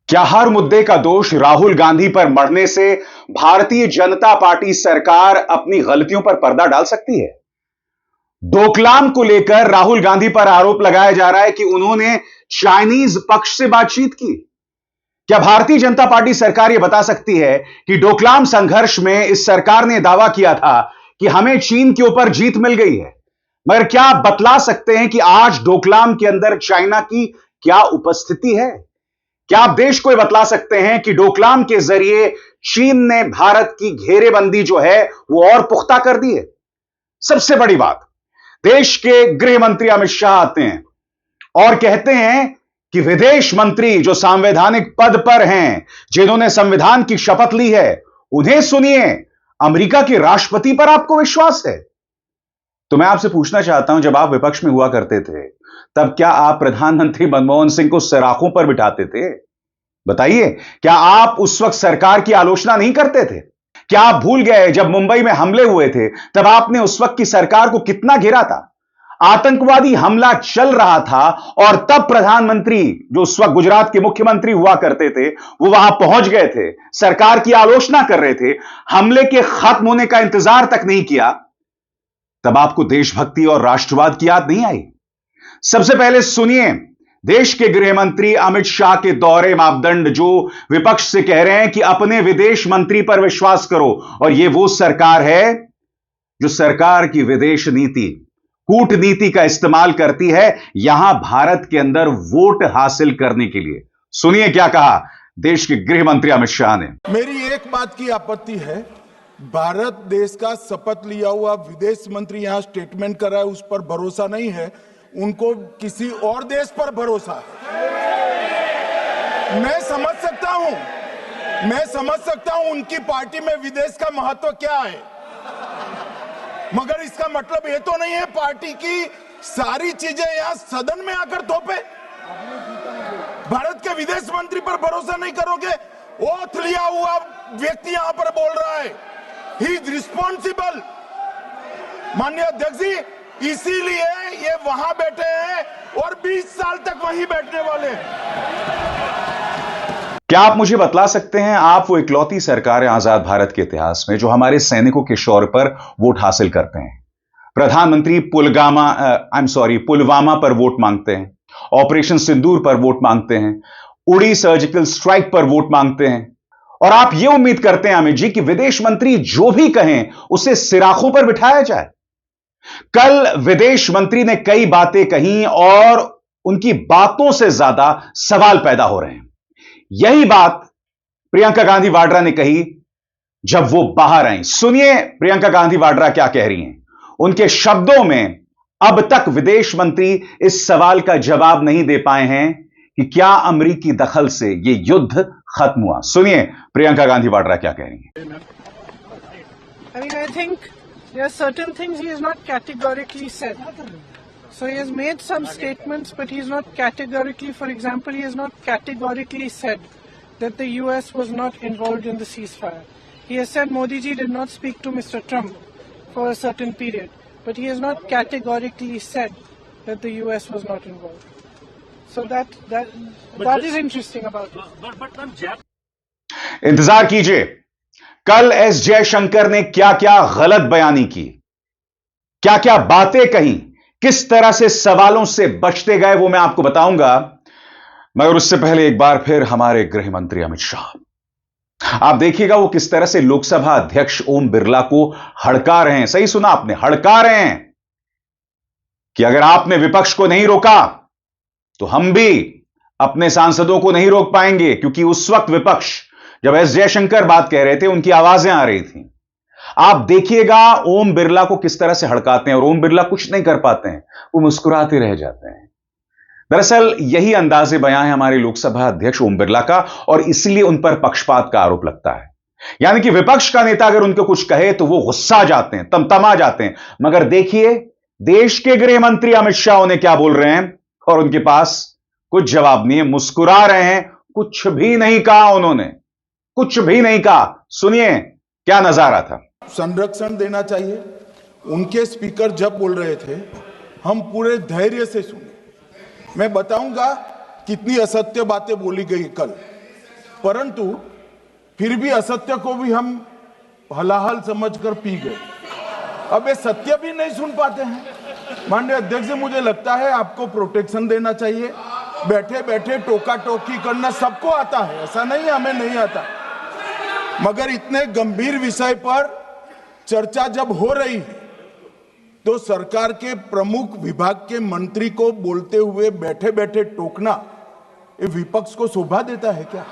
क्या हर मुद्दे का दोष राहुल गांधी पर मढ़ने से भारतीय जनता पार्टी सरकार अपनी गलतियों पर पर्दा डाल सकती है? डोकलाम को लेकर राहुल गांधी पर आरोप लगाया जा रहा है कि उन्होंने चाइनीज पक्ष से बातचीत की। क्या भारतीय जनता पार्टी सरकार यह बता सकती है कि डोकलाम संघर्ष में इस सरकार ने दावा किया था कि हमें चीन के ऊपर जीत मिल गई है, मगर क्या आप बतला सकते हैं कि आज डोकलाम के अंदर चाइना की क्या उपस्थिति है? क्या आप देश को यह बतला सकते हैं कि डोकलाम के जरिए चीन ने भारत की घेरेबंदी जो है वो और पुख्ता कर दी है? सबसे बड़ी बात, देश के गृह मंत्री अमित शाह आते हैं और कहते हैं कि विदेश मंत्री जो संवैधानिक पद पर हैं, जिन्होंने संविधान की शपथ ली है, उन्हें सुनिए, अमेरिका के राष्ट्रपति पर आपको विश्वास है? तो मैं आपसे पूछना चाहता हूं, जब आप विपक्ष में हुआ करते थे तब क्या आप प्रधानमंत्री मनमोहन सिंह को सराखों पर बिठाते थे? बताइए, क्या आप उस वक्त सरकार की आलोचना नहीं करते थे? क्या आप भूल गए जब मुंबई में हमले हुए थे तब आपने उस वक्त की सरकार को कितना घेरा था? आतंकवादी हमला चल रहा था और तब प्रधानमंत्री जो उस वक्त गुजरात के मुख्यमंत्री हुआ करते थे वो वहां पहुंच गए थे, सरकार की आलोचना कर रहे थे, हमले के खत्म होने का इंतजार तक नहीं किया। तब आपको देशभक्ति और राष्ट्रवाद की याद नहीं आई? सबसे पहले सुनिए, देश के गृह मंत्री अमित शाह के दोहरे मापदंड जो विपक्ष से कह रहे हैं कि अपने विदेश मंत्री पर विश्वास करो, और यह वो सरकार है जो सरकार की विदेश नीति, कूटनीति का इस्तेमाल करती है यहां भारत के अंदर वोट हासिल करने के लिए। सुनिए क्या कहा देश के गृह मंत्री अमित शाह ने। मेरी एक बात की आपत्ति है, भारत देश का शपथ लिया हुआ विदेश मंत्री यहां स्टेटमेंट कर रहा है, उस पर भरोसा नहीं है, उनको किसी और देश पर भरोसा है। मैं समझ सकता हूं उनकी पार्टी में विदेश का महत्व क्या है, मगर इसका मतलब ये तो नहीं है पार्टी की सारी चीजें यहां सदन में आकर थोपे। भारत के विदेश मंत्री पर भरोसा नहीं करोगे? ओथ लिया हुआ व्यक्ति यहां पर बोल रहा है, ही इज रिस्पॉन्सिबल। माननीय अध्यक्ष जी, इसीलिए ये वहां बैठे हैं और 20 साल तक वहीं बैठने वाले हैं। क्या आप मुझे बतला सकते हैं, आप वो इकलौती सरकार है आजाद भारत के इतिहास में जो हमारे सैनिकों के शौर्य पर वोट हासिल करते हैं? प्रधानमंत्री पुलवामा पर वोट मांगते हैं, ऑपरेशन सिंदूर पर वोट मांगते हैं, उड़ी सर्जिकल स्ट्राइक पर वोट मांगते हैं, और आप यह उम्मीद करते हैं अमित जी कि विदेश मंत्री जो भी कहें उसे सिराखों पर बिठाया जाए। कल विदेश मंत्री ने कई बातें कही और उनकी बातों से ज्यादा सवाल पैदा हो रहे हैं। यही बात प्रियंका गांधी वाड्रा ने कही जब वो बाहर आई। सुनिए प्रियंका गांधी वाड्रा क्या कह रही हैं। उनके शब्दों में, अब तक विदेश मंत्री इस सवाल का जवाब नहीं दे पाए हैं कि क्या अमेरिकी दखल से यह युद्ध खत्म हुआ। सुनिए प्रियंका गांधी वाड्रा क्या कह रही हैं। I mean, I think there are certain things he has not categorically said. So he has made some statements, but he has not categorically, for example, he has not categorically said that the US was not involved in the ceasefire. He has said Modi ji did not speak to Mr. Trump for a certain period, but he has not categorically said that the US was not involved. So that is interesting about it. इंतजार कीजिए, कल S Jaishankar ने क्या क्या गलत बयानी की, क्या क्या बातें कही, किस तरह से सवालों से बचते गए, वो मैं आपको बताऊंगा। मगर उससे पहले एक बार फिर हमारे गृह मंत्री अमित शाह, आप देखिएगा वो किस तरह से लोकसभा अध्यक्ष ओम बिरला को हड़का रहे हैं। सही सुना आपने, हड़का रहे हैं कि अगर आपने विपक्ष को नहीं रोका तो हम भी अपने सांसदों को नहीं रोक पाएंगे, क्योंकि उस वक्त विपक्ष जब एस जयशंकर बात कह रहे थे उनकी आवाजें आ रही थी। आप देखिएगा ओम बिरला को किस तरह से हड़काते हैं, और ओम बिरला कुछ नहीं कर पाते हैं, वो मुस्कुराते रह जाते हैं। दरअसल यही अंदाजे बयां है हमारे लोकसभा अध्यक्ष ओम बिरला का, और इसलिए उन पर पक्षपात का आरोप लगता है। यानी कि विपक्ष का नेता अगर उनको कुछ कहे तो वो गुस्सा जाते हैं, तमतमा जाते हैं। मगर देखिए देश के गृह मंत्री अमित शाह उन्हें क्या बोल रहे हैं, और उनके पास कुछ जवाब नहीं है, मुस्कुरा रहे हैं, कुछ भी नहीं कहा उन्होंने, कुछ भी नहीं कहा। सुनिए क्या नजारा था। संरक्षण देना चाहिए। उनके स्पीकर जब बोल रहे थे हम पूरे धैर्य से सुने। मैं बताऊंगा कितनी असत्य बातें बोली गई कल। परंतु फिर भी असत्य को भी हम हलाहल समझकर पी गए। अब ये सत्य भी नहीं सुन पाते हैं। माननीय अध्यक्ष जी, मुझे लगता है आपको प्रोटेक्शन देना चाहिए। बैठे बैठे टोका टोकी करना सबको आता है, ऐसा नहीं है हमें नहीं आता, मगर इतने गंभीर विषय पर चर्चा जब हो रही है तो सरकार के प्रमुख विभाग के मंत्री को बोलते हुए बैठे बैठे टोकना ये विपक्ष को शोभा देता है क्या?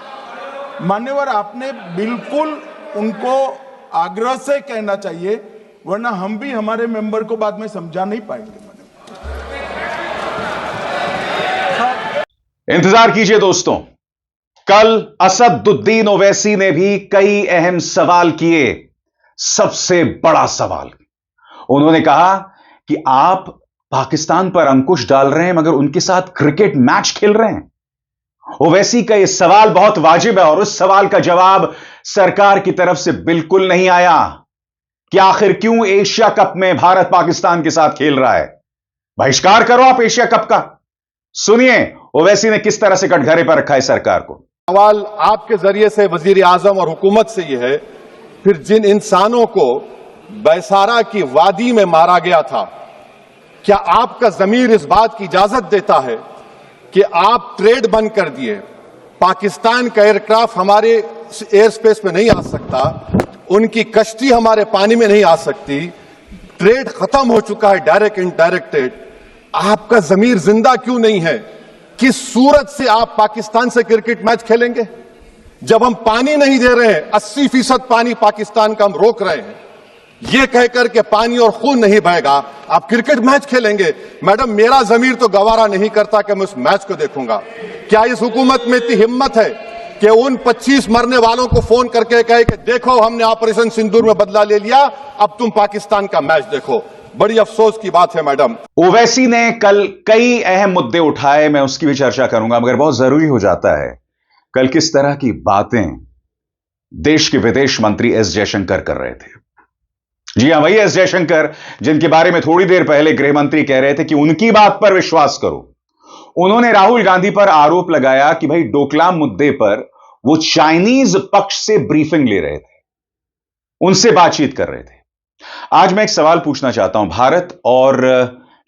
मान्यवर, आपने बिल्कुल उनको आग्रह से कहना चाहिए, वरना हम भी हमारे मेंबर को बाद में समझा नहीं पाएंगे। इंतजार कीजिए दोस्तों, कल असदुद्दीन ओवैसी ने भी कई अहम सवाल किए। सबसे बड़ा सवाल, उन्होंने कहा कि आप पाकिस्तान पर अंकुश डाल रहे हैं मगर उनके साथ क्रिकेट मैच खेल रहे हैं। ओवैसी का यह सवाल बहुत वाजिब है और उस सवाल का जवाब सरकार की तरफ से बिल्कुल नहीं आया कि आखिर क्यों एशिया कप में भारत पाकिस्तान के साथ खेल रहा है। बहिष्कार करो आप एशिया कप का। सुनिए ओवैसी ने किस तरह से कटघरे पर रखा है सरकार को। सवाल आपके जरिए से वजीर आजम और हुकूमत से यह है, फिर जिन इंसानों को बैसारा की वादी में मारा गया था, क्या आपका जमीर इस बात की इजाजत देता है कि आप ट्रेड बंद कर दिए, पाकिस्तान का एयरक्राफ्ट हमारे एयर स्पेस में नहीं आ सकता, उनकी कश्ती हमारे पानी में नहीं आ सकती, ट्रेड खत्म हो चुका है डायरेक्ट इनडायरेक्टेड, आपका जमीर जिंदा क्यों नहीं है? किस सूरत से आप पाकिस्तान से क्रिकेट मैच खेलेंगे जब हम पानी नहीं दे रहे हैं? 80% पानी पाकिस्तान का हम रोक रहे हैं, यह कहकर के पानी और खून नहीं बहेगा, आप क्रिकेट मैच खेलेंगे? मैडम, मेरा जमीर तो गवारा नहीं करता कि मैं उस मैच को देखूंगा। क्या इस हुकूमत में इतनी हिम्मत है कि उन 25 मरने वालों को फोन करके कहे कि देखो हमने ऑपरेशन सिंदूर में बदला ले लिया, अब तुम पाकिस्तान का मैच देखो? बड़ी अफसोस की बात है मैडम। ओवैसी ने कल कई अहम मुद्दे उठाए, मैं उसकी भी चर्चा करूंगा, मगर बहुत जरूरी हो जाता है कल किस तरह की बातें देश के विदेश मंत्री एस जयशंकर कर रहे थे। जी हां, वही एस जयशंकर जिनके बारे में थोड़ी देर पहले गृह मंत्री कह रहे थे कि उनकी बात पर विश्वास करो। उन्होंने राहुल गांधी पर आरोप लगाया कि भाई डोकलाम मुद्दे पर वो चाइनीज पक्ष से ब्रीफिंग ले रहे थे, उनसे बातचीत कर रहे थे। आज मैं एक सवाल पूछना चाहता हूं। भारत और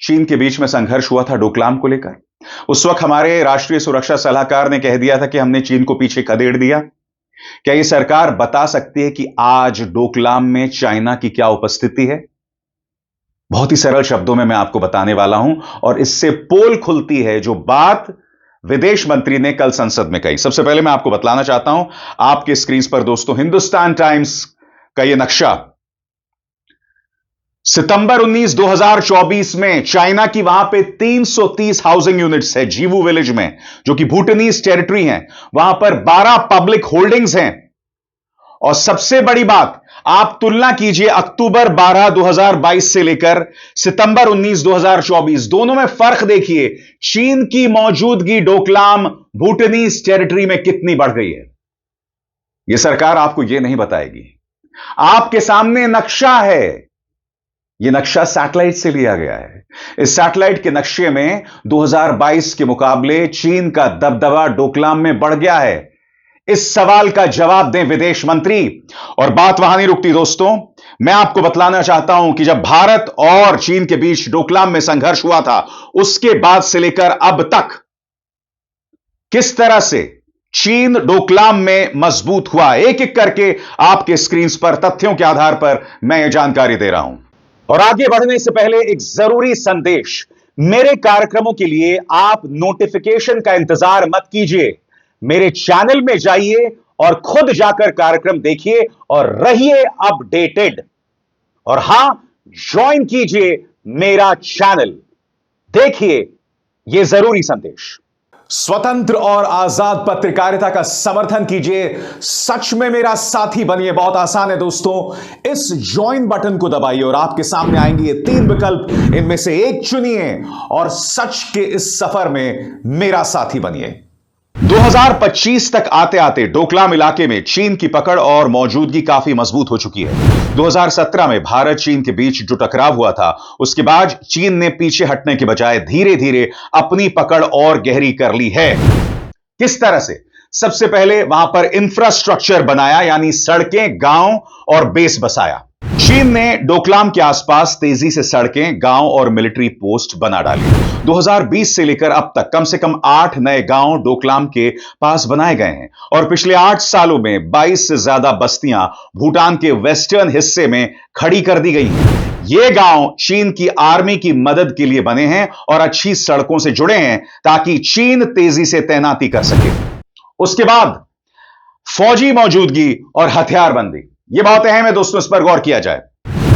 चीन के बीच में संघर्ष हुआ था डोकलाम को लेकर। उस वक्त हमारे राष्ट्रीय सुरक्षा सलाहकार ने कह दिया था कि हमने चीन को पीछे खदेड़ दिया। क्या यह सरकार बता सकती है कि आज डोकलाम में चाइना की क्या उपस्थिति है? बहुत ही सरल शब्दों में मैं आपको बताने वाला हूं और इससे पोल खुलती है जो बात विदेश मंत्री ने कल संसद में कही। सबसे पहले मैं आपको बतलाना चाहता हूं, आपके स्क्रीन पर दोस्तों हिंदुस्तान टाइम्स का यह नक्शा। सितंबर 19, 2024 में चाइना की वहां पे 330 हाउसिंग यूनिट्स है जीवू विलेज में, जो कि भूटानीज टेरिटरी है। वहां पर 12 पब्लिक होल्डिंग्स हैं। और सबसे बड़ी बात, आप तुलना कीजिए अक्टूबर 12, 2022 से लेकर सितंबर 19, 2024, दोनों में फर्क देखिए। चीन की मौजूदगी डोकलाम भूटानीज टेरिटरी में कितनी बढ़ गई है, यह सरकार आपको यह नहीं बताएगी। आपके सामने नक्शा है, यह नक्शा सैटेलाइट से लिया गया है। इस सैटेलाइट के नक्शे में 2022 के मुकाबले चीन का दबदबा डोकलाम में बढ़ गया है। इस सवाल का जवाब दें विदेश मंत्री। और बात वहां नहीं रुकती दोस्तों, मैं आपको बतलाना चाहता हूं कि जब भारत और चीन के बीच डोकलाम में संघर्ष हुआ था, उसके बाद से लेकर अब तक किस तरह से चीन डोकलाम में मजबूत हुआ, एक एक करके आपके स्क्रीन पर तथ्यों के आधार पर मैं यह जानकारी दे रहा हूं। और आगे बढ़ने से पहले एक जरूरी संदेश, मेरे कार्यक्रमों के लिए आप नोटिफिकेशन का इंतजार मत कीजिए, मेरे चैनल में जाइए और खुद जाकर कार्यक्रम देखिए और रहिए अपडेटेड। और हां, ज्वाइन कीजिए मेरा चैनल, देखिए यह जरूरी संदेश। स्वतंत्र और आजाद पत्रकारिता का समर्थन कीजिए, सच में मेरा साथी बनिए। बहुत आसान है दोस्तों, इस ज्वाइन बटन को दबाइए और आपके सामने आएंगे ये 3 विकल्प, इनमें से एक चुनिए और सच के इस सफर में मेरा साथी बनिए। 2025 तक आते आते डोकलाम इलाके में चीन की पकड़ और मौजूदगी काफी मजबूत हो चुकी है। 2017 में भारत चीन के बीच जो टकराव हुआ था, उसके बाद चीन ने पीछे हटने के बजाय धीरे धीरे अपनी पकड़ और गहरी कर ली है। किस तरह से? सबसे पहले वहां पर इंफ्रास्ट्रक्चर बनाया, यानी सड़कें, गांव और बेस बसाया। चीन ने डोकलाम के आसपास तेजी से सड़कें, गांव और मिलिट्री पोस्ट बना डाली। 2020 से लेकर अब तक कम से कम 8 नए गांव डोकलाम के पास बनाए गए हैं और पिछले 8 सालों में 22 से ज्यादा बस्तियां भूटान के वेस्टर्न हिस्से में खड़ी कर दी गई हैं। ये गांव चीन की आर्मी की मदद के लिए बने हैं और अच्छी सड़कों से जुड़े हैं ताकि चीन तेजी से तैनाती कर सके। उसके बाद फौजी मौजूदगी और हथियारबंदी, यह बहुत अहम है दोस्तों, इस पर गौर किया जाए।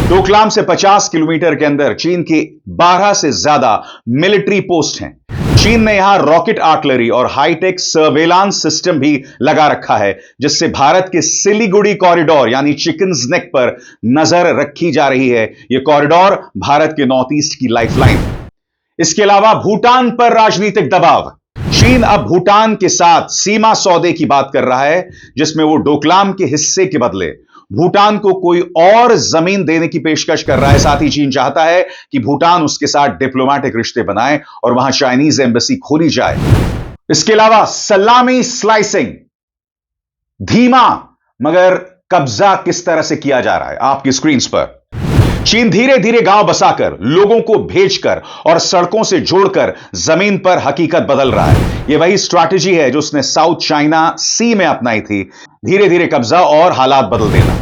डोकलाम से 50 किलोमीटर के अंदर चीन की 12 से ज्यादा मिलिट्री पोस्ट हैं। चीन ने यहां रॉकेट आर्टिलरी और हाईटेक सर्वेलांस सिस्टम भी लगा रखा है, जिससे भारत के सिलीगुड़ी कॉरिडोर यानी चिकन्स नेक पर नजर रखी जा रही है। यह कॉरिडोर भारत के नॉर्थ ईस्ट की लाइफलाइन है। इसके अलावा भूटान पर राजनीतिक दबाव। चीन अब भूटान के साथ सीमा सौदे की बात कर रहा है, जिसमें वो डोकलाम के हिस्से के बदले भूटान को कोई और जमीन देने की पेशकश कर रहा है। साथ ही चीन चाहता है कि भूटान उसके साथ डिप्लोमेटिक रिश्ते बनाए और वहां चाइनीज एम्बेसी खोली जाए। इसके अलावा सलामी स्लाइसिंग, धीमा मगर कब्जा किस तरह से किया जा रहा है आपकी स्क्रीन पर। चीन धीरे धीरे गांव बसाकर, लोगों को भेजकर और सड़कों से जोड़कर जमीन पर हकीकत बदल रहा है। यह वही स्ट्रैटेजी है जो उसने साउथ चाइना सी में अपनाई थी, धीरे धीरे कब्जा और हालात बदल देना।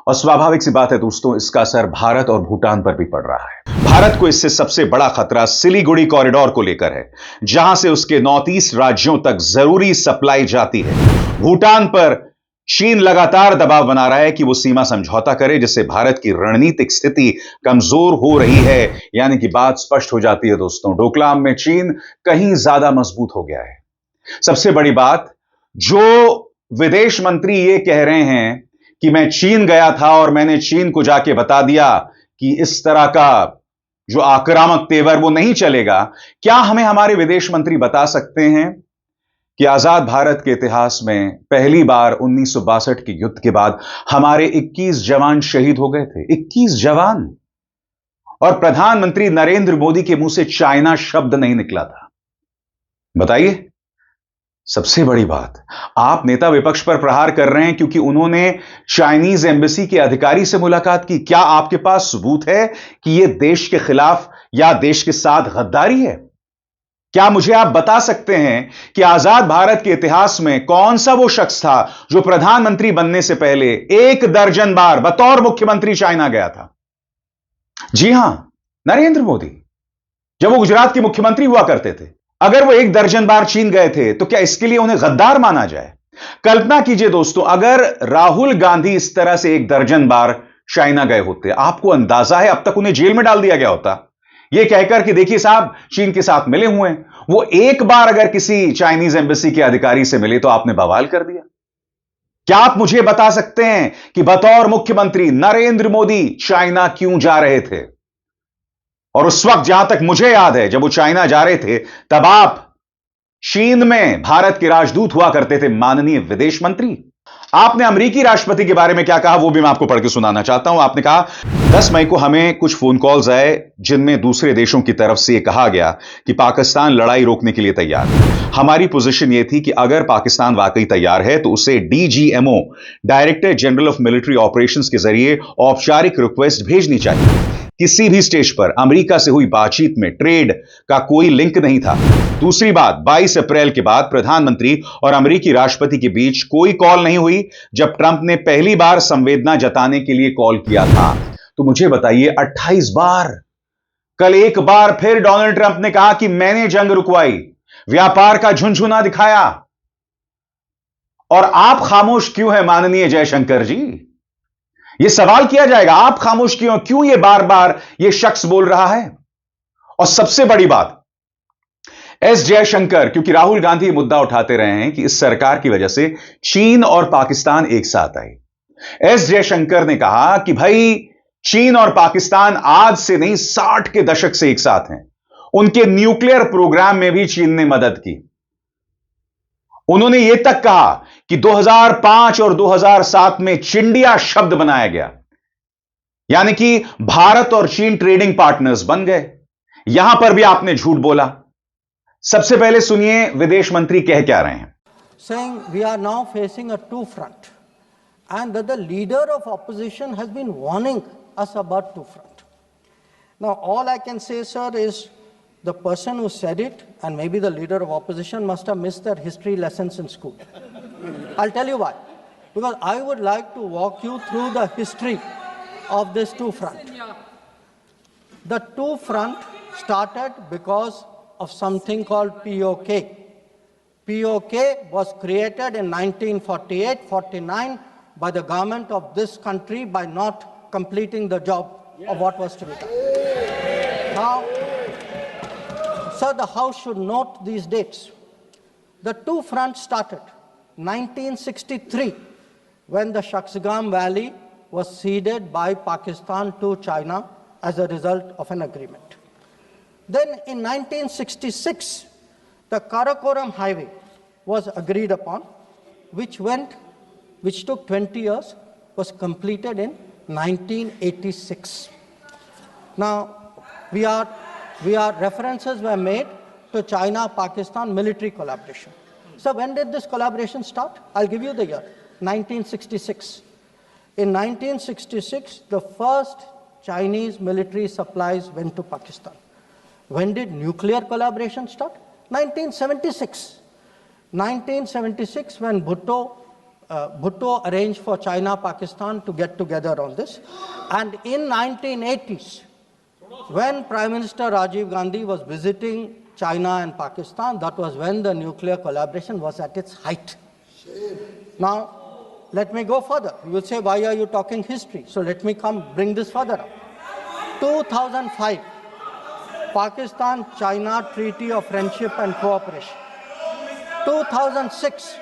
और स्वाभाविक सी बात है दोस्तों, इसका असर भारत और भूटान पर भी पड़ रहा है। भारत को इससे सबसे बड़ा खतरा सिलीगुड़ी कॉरिडोर को लेकर है, जहां से उसके नॉर्थ ईस्ट राज्यों तक जरूरी सप्लाई जाती है। भूटान पर चीन लगातार दबाव बना रहा है कि वो सीमा समझौता करे, जिससे भारत की रणनीतिक स्थिति कमजोर हो रही है। यानी कि बात स्पष्ट हो जाती है दोस्तों, डोकलाम में चीन कहीं ज्यादा मजबूत हो गया है। सबसे बड़ी बात, जो विदेश मंत्री ये कह रहे हैं कि मैं चीन गया था और मैंने चीन को जाके बता दिया कि इस तरह का जो आक्रामक तेवर वो नहीं चलेगा, क्या हमें हमारे विदेश मंत्री बता सकते हैं कि आजाद भारत के इतिहास में पहली बार 1962 के युद्ध के बाद हमारे 21 जवान शहीद हो गए थे? 21 जवान, और प्रधानमंत्री नरेंद्र मोदी के मुंह से चाइना शब्द नहीं निकला था। बताइए, सबसे बड़ी बात, आप नेता विपक्ष पर प्रहार कर रहे हैं क्योंकि उन्होंने चाइनीज एम्बेसी के अधिकारी से मुलाकात की। क्या आपके पास सबूत है कि यह देश के खिलाफ या देश के साथ गद्दारी है? क्या मुझे आप बता सकते हैं कि आजाद भारत के इतिहास में कौन सा वो शख्स था जो प्रधानमंत्री बनने से पहले 1 दर्जन बार बतौर मुख्यमंत्री चाइना गया था? जी हां, नरेंद्र मोदी, जब वो गुजरात के मुख्यमंत्री हुआ करते थे। अगर वो 1 दर्जन बार चीन गए थे तो क्या इसके लिए उन्हें गद्दार माना जाए? कल्पना कीजिए दोस्तों, अगर राहुल गांधी इस तरह से 1 दर्जन बार चाइना गए होते, आपको अंदाजा है अब तक उन्हें जेल में डाल दिया गया होता, यह कहकर कि देखिए साहब चीन के साथ मिले हुए हैं। वो एक बार अगर किसी चाइनीज एम्बेसी के अधिकारी से मिले तो आपने बवाल कर दिया। क्या आप मुझे बता सकते हैं कि बतौर मुख्यमंत्री नरेंद्र मोदी चाइना क्यों जा रहे थे? और उस वक्त जहां तक मुझे याद है, जब वो चाइना जा रहे थे, तब आप चीन में भारत के राजदूत हुआ करते थे, माननीय विदेश मंत्री। आपने अमेरिकी राष्ट्रपति के बारे में क्या कहा वो भी मैं आपको पढ़ के सुनाना चाहता हूं। आपने कहा, 10 मई को हमें कुछ फोन कॉल्स आए जिनमें दूसरे देशों की तरफ से यह कहा गया कि पाकिस्तान लड़ाई रोकने के लिए तैयार है। हमारी पोजीशन यह थी कि अगर पाकिस्तान वाकई तैयार है तो उसे DGMO, director general of military operations के जरिए औपचारिक रिक्वेस्ट भेजनी चाहिए। किसी भी स्टेज पर अमेरिका से हुई बातचीत में ट्रेड का कोई लिंक नहीं था। दूसरी बात, 22 अप्रैल के बाद प्रधानमंत्री और अमेरिकी राष्ट्रपति के बीच कोई कॉल नहीं हुई जब ट्रंप ने पहली बार संवेदना जताने के लिए कॉल किया था। तो मुझे बताइए, 28 बार। कल एक बार फिर डोनाल्ड ट्रंप ने कहा कि मैंने जंग रुकवाई, व्यापार का झुनझुना दिखाया, और आप खामोश क्यों हैं माननीय जयशंकर जी? यह सवाल किया जाएगा, आप खामोश क्यों ये बार बार ये शख्स बोल रहा है? और सबसे बड़ी बात, एस जयशंकर, क्योंकि राहुल गांधी मुद्दा उठाते रहे हैं कि इस सरकार की वजह से चीन और पाकिस्तान एक साथ आए। एस जयशंकर ने कहा कि भाई चीन और पाकिस्तान आज से नहीं 60 के दशक से एक साथ हैं। उनके न्यूक्लियर प्रोग्राम में भी चीन ने मदद की। उन्होंने यह तक कहा कि 2005 और 2007 में चिंडिया शब्द बनाया गया, यानी कि भारत और चीन ट्रेडिंग पार्टनर्स बन गए। यहां पर भी आपने झूठ बोला। सबसे पहले सुनिए विदेश मंत्री कह क्या रहे हैं। saying we are now facing a two-front, and that the leader of opposition has been warning us about two-front. Now, all I can say, sir, is the person who said it, and maybe the leader of opposition, must have missed their history lessons in school. I'll tell you why. Because I would like to walk you through the history of this two-front. The two-front started because of something called POK. POK was created in 1948-49 by the government of this country by not completing the job of what was to be done. Now, sir, the House should note these dates. The two fronts started 1963, when the Shaksgam Valley was ceded by Pakistan to China as a result of an agreement. Then in 1966, the Karakoram Highway was agreed upon, which took 20 years, was completed in 1986. Now, references were made to China-Pakistan military collaboration. So when did this collaboration start? I'll give you the year, 1966. In 1966, the first Chinese military supplies went to Pakistan. When did nuclear collaboration start? 1976. 1976, when Bhutto arranged for China-Pakistan to get together on this. And in 1980s, when Prime Minister Rajiv Gandhi was visiting China and Pakistan, that was when the nuclear collaboration was at its height. Now, let me go further. You will say, why are you talking history? So let me bring this further up. 2005, Pakistan-China Treaty of Friendship and Cooperation. 2006,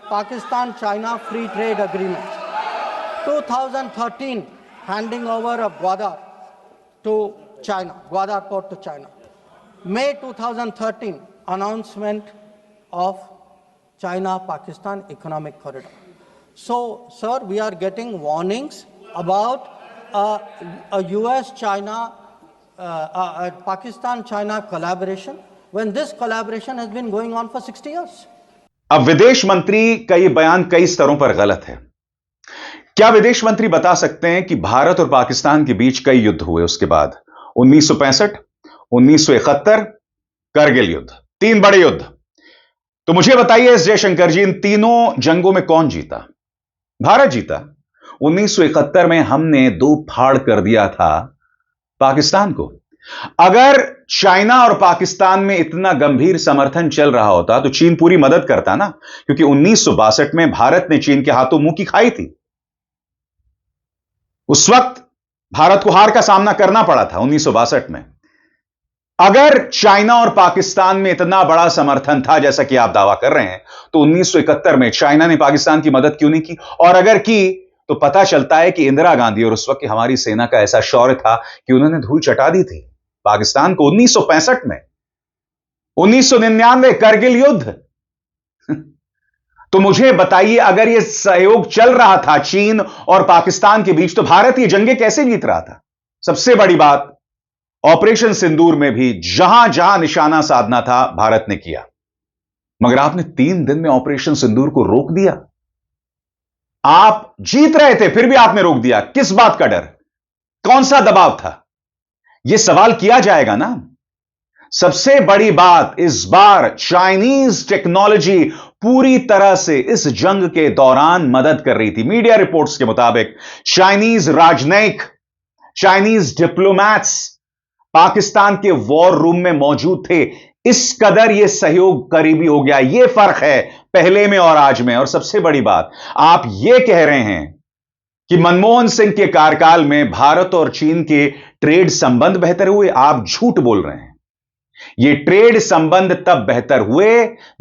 Pakistan-China Free Trade Agreement. 2013, handing over of Gwadar to China, Gwadar port to China. May 2013, announcement of China-Pakistan Economic Corridor. So, sir, we are getting warnings about a US-China, Pakistan-China collaboration, when this collaboration has been going on for 60 years. अब विदेश मंत्री का यह बयान कई स्तरों पर गलत है। क्या विदेश मंत्री बता सकते हैं कि भारत और पाकिस्तान के बीच कई युद्ध हुए उसके बाद? 1965, 1971, करगिल युद्ध, 3 बड़े युद्ध। तो मुझे बताइए एस जयशंकर जी, इन तीनों जंगों में कौन जीता? भारत जीता। 1971 में हमने दो फाड़ कर दिया था पाकिस्तान को। अगर चाइना और पाकिस्तान में इतना गंभीर समर्थन चल रहा होता तो चीन पूरी मदद करता ना, क्योंकि 1962 में भारत ने चीन के हाथों मुंह की खाई थी। उस वक्त भारत को हार का सामना करना पड़ा था 1962 में। अगर चाइना और पाकिस्तान में इतना बड़ा समर्थन था जैसा कि आप दावा कर रहे हैं, तो 1971 में चाइना ने पाकिस्तान की मदद क्यों नहीं की? और अगर की तो पता चलता है कि इंदिरा गांधी और उस वक्त की हमारी सेना का ऐसा शौर्य था कि उन्होंने धूल चटा दी थी पाकिस्तान को 1965 में। 1999 करगिल युद्ध। तो मुझे बताइए, अगर यह सहयोग चल रहा था चीन और पाकिस्तान के बीच, तो भारत ये जंगे कैसे जीत रहा था? सबसे बड़ी बात, ऑपरेशन सिंदूर में भी जहां जहां निशाना साधना था भारत ने किया, मगर आपने 3 दिन में ऑपरेशन सिंदूर को रोक दिया। आप जीत रहे थे फिर भी आपने रोक दिया। किस बात का डर? कौन सा दबाव था? यह सवाल किया जाएगा ना। सबसे बड़ी बात, इस बार चाइनीज टेक्नोलॉजी पूरी तरह से इस जंग के दौरान मदद कर रही थी। मीडिया रिपोर्ट्स के मुताबिक चाइनीज राजनयिक, चाइनीज डिप्लोमैट्स पाकिस्तान के वॉर रूम में मौजूद थे। इस कदर यह सहयोग करीबी हो गया। यह फर्क है पहले में और आज में। और सबसे बड़ी बात, आप यह कह रहे हैं कि मनमोहन सिंह के कार्यकाल में भारत और चीन के ट्रेड संबंध बेहतर हुए। आप झूठ बोल रहे हैं। ये ट्रेड संबंध तब बेहतर हुए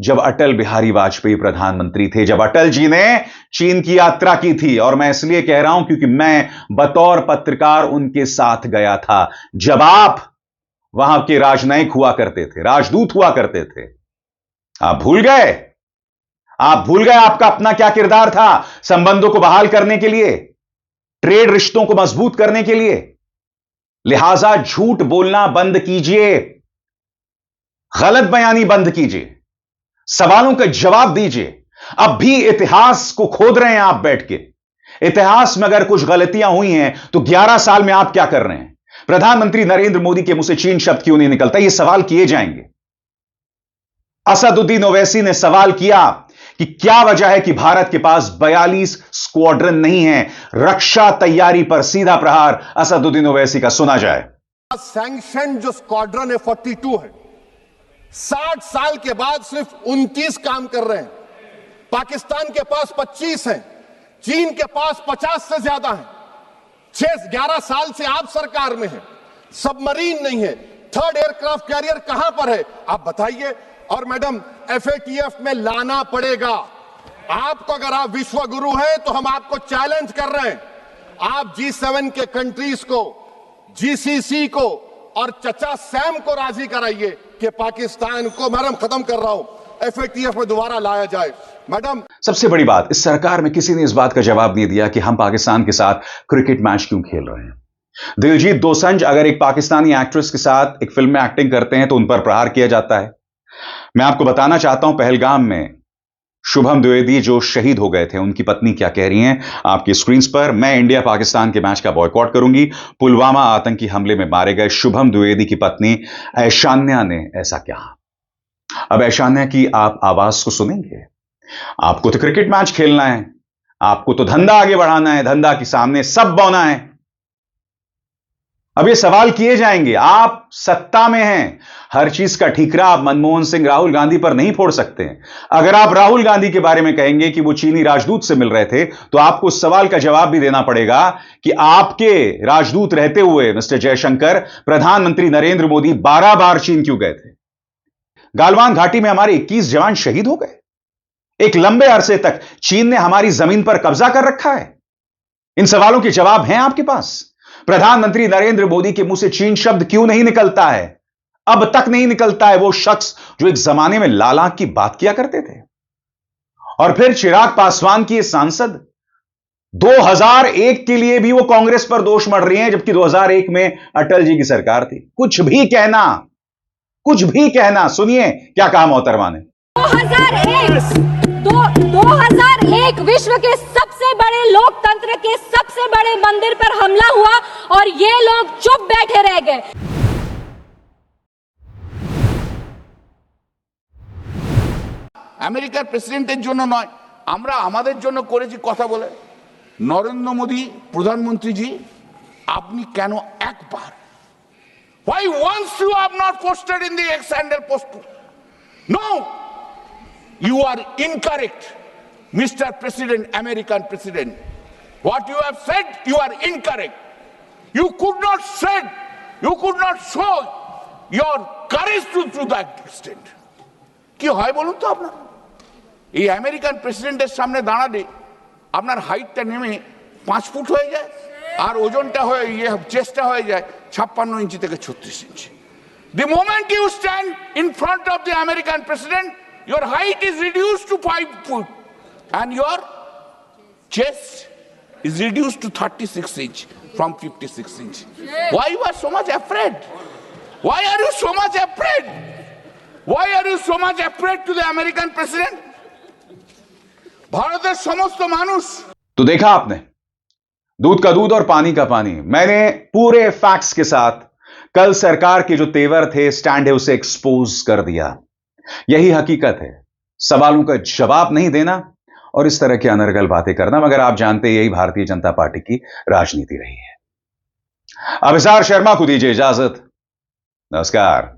जब अटल बिहारी वाजपेयी प्रधानमंत्री थे, जब अटल जी ने चीन की यात्रा की थी। और मैं इसलिए कह रहा हूं क्योंकि मैं बतौर पत्रकार उनके साथ गया था, जब आप वहां के राजनयिक हुआ करते थे, राजदूत हुआ करते थे। आप भूल गए? आप भूल गए आपका अपना क्या किरदार था संबंधों को बहाल करने के लिए, ट्रेड रिश्तों को मजबूत करने के लिए। लिहाजा झूठ बोलना बंद कीजिए, गलत बयानी बंद कीजिए, सवालों का जवाब दीजिए। अब भी इतिहास को खोद रहे हैं आप बैठ के। इतिहास में अगर कुछ गलतियां हुई हैं तो 11 साल में आप क्या कर रहे हैं? प्रधानमंत्री नरेंद्र मोदी के मुंह से चीन शब्द क्यों नहीं निकलता? ये सवाल किए जाएंगे। असदुद्दीन ओवैसी ने सवाल किया कि क्या वजह है कि भारत के पास 42 स्क्वाड्रन नहीं है। रक्षा तैयारी पर सीधा प्रहार असदुद्दीन ओवैसी का सुना जाए। सैंक्शन जो स्क्वाड्रन है 42 है, 60 साल के बाद सिर्फ 29 काम कर रहे हैं। पाकिस्तान के पास 25 हैं, चीन के पास 50 से ज्यादा हैं। 11 साल से आप सरकार में हैं, सबमरीन नहीं है, थर्ड एयरक्राफ्ट कैरियर कहां पर है आप बताइए। और मैडम FATF में लाना पड़ेगा आपको। अगर आप विश्व गुरु हैं तो हम आपको चैलेंज कर रहे हैं, आप G7 के कंट्रीज को, GCC को और चचा सैम को राजी कराइए कि पाकिस्तान को, मैडम खत्म कर रहा हूं, FATF में दोबारा लाया जाए। मैडम सबसे बड़ी बात, इस सरकार में किसी ने इस बात का जवाब नहीं दिया कि हम पाकिस्तान के साथ क्रिकेट मैच क्यों खेल रहे हैं। दिलजीत दोसांझ अगर एक पाकिस्तानी एक्ट्रेस के साथ एक फिल्म में एक्टिंग करते हैं तो उन पर प्रहार किया जाता है। मैं आपको बताना चाहता हूं पहलगाम में शुभम द्विवेदी जो शहीद हो गए थे, उनकी पत्नी क्या कह रही हैं आपकी स्क्रीन पर। मैं इंडिया पाकिस्तान के मैच का बॉयकॉट करूंगी। पुलवामा आतंकी हमले में मारे गए शुभम द्विवेदी की पत्नी ऐशान्या ने ऐसा कहा। अब ऐशान्या की आप आवाज को सुनेंगे। आपको तो क्रिकेट मैच खेलना है, आपको तो धंधा आगे बढ़ाना है, धंधा के सामने सब बौना है। अब ये सवाल किए जाएंगे, आप सत्ता में हैं, हर चीज का ठीकरा आप मनमोहन सिंह, राहुल गांधी पर नहीं फोड़ सकते। अगर आप राहुल गांधी के बारे में कहेंगे कि वो चीनी राजदूत से मिल रहे थे तो आपको उस सवाल का जवाब भी देना पड़ेगा कि आपके राजदूत रहते हुए मिस्टर जयशंकर, प्रधानमंत्री नरेंद्र मोदी 12 बार चीन क्यों गए थे? गालवान घाटी में हमारे 21 जवान शहीद हो गए। एक लंबे अरसे तक चीन ने हमारी जमीन पर कब्जा कर रखा है। इन सवालों के जवाब हैं आपके पास। प्रधानमंत्री नरेंद्र मोदी के मुंह से चीन शब्द क्यों नहीं निकलता है? अब तक नहीं निकलता है। वो शख्स जो एक जमाने में लाल आंख की बात किया करते थे। और फिर चिराग पासवान की सांसद 2001 के लिए भी वो कांग्रेस पर दोष मढ़ रही हैं, जबकि 2001 में अटल जी की सरकार थी। कुछ भी कहना। सुनिए क्या कहा मोहतरमा ने। 2001 विश्व के सबसे बड़े लोकतंत्र के सबसे बड़े मंदिर पर हमला हुआ और ये लोग चुप बैठे रह गए। আমেরিকার প্রেসিডেন্টের জন্য নয়, আমরা আমাদের জন্য করেছি কথা বলে। নরেন্দ্র মোদী প্রধানমন্ত্রীজি, আপনি কেন একবার, why once you have not posted in the X handle post? No, you are incorrect, Mr. President, American President. What you have said, you are incorrect. You could not show your courage to that extent. কি হয় বলুন তো আপনার? এই American প্রেসিডেন্টের সামনে দাঁড়ালে আপনার হাইটটা নেমে 5 ফুট হয়ে যায় আর ওজনটা হয়ে চেস্টটা হয়ে যায় 56 ইঞ্চি থেকে 36 ইঞ্চি। The moment you stand in front of the American president, your height is reduced to 5 foot and your chest is reduced to 36 inch from 56 inch. Why you are so much afraid? Why are you so much afraid? Why are you so much afraid to the American president? Bharat समस्त मानुष। तो देखा आपने, दूध का दूध और पानी का पानी। मैंने पूरे फैक्ट्स के साथ कल सरकार के जो तेवर थे, स्टैंड है, उसे एक्सपोज कर दिया। यही हकीकत है। सवालों का जवाब नहीं देना और इस तरह की अनर्गल बातें करना, मगर आप जानते हैं यही भारतीय जनता पार्टी की राजनीति रही है। अभिसार शर्मा को दीजिए इजाजत। नमस्कार।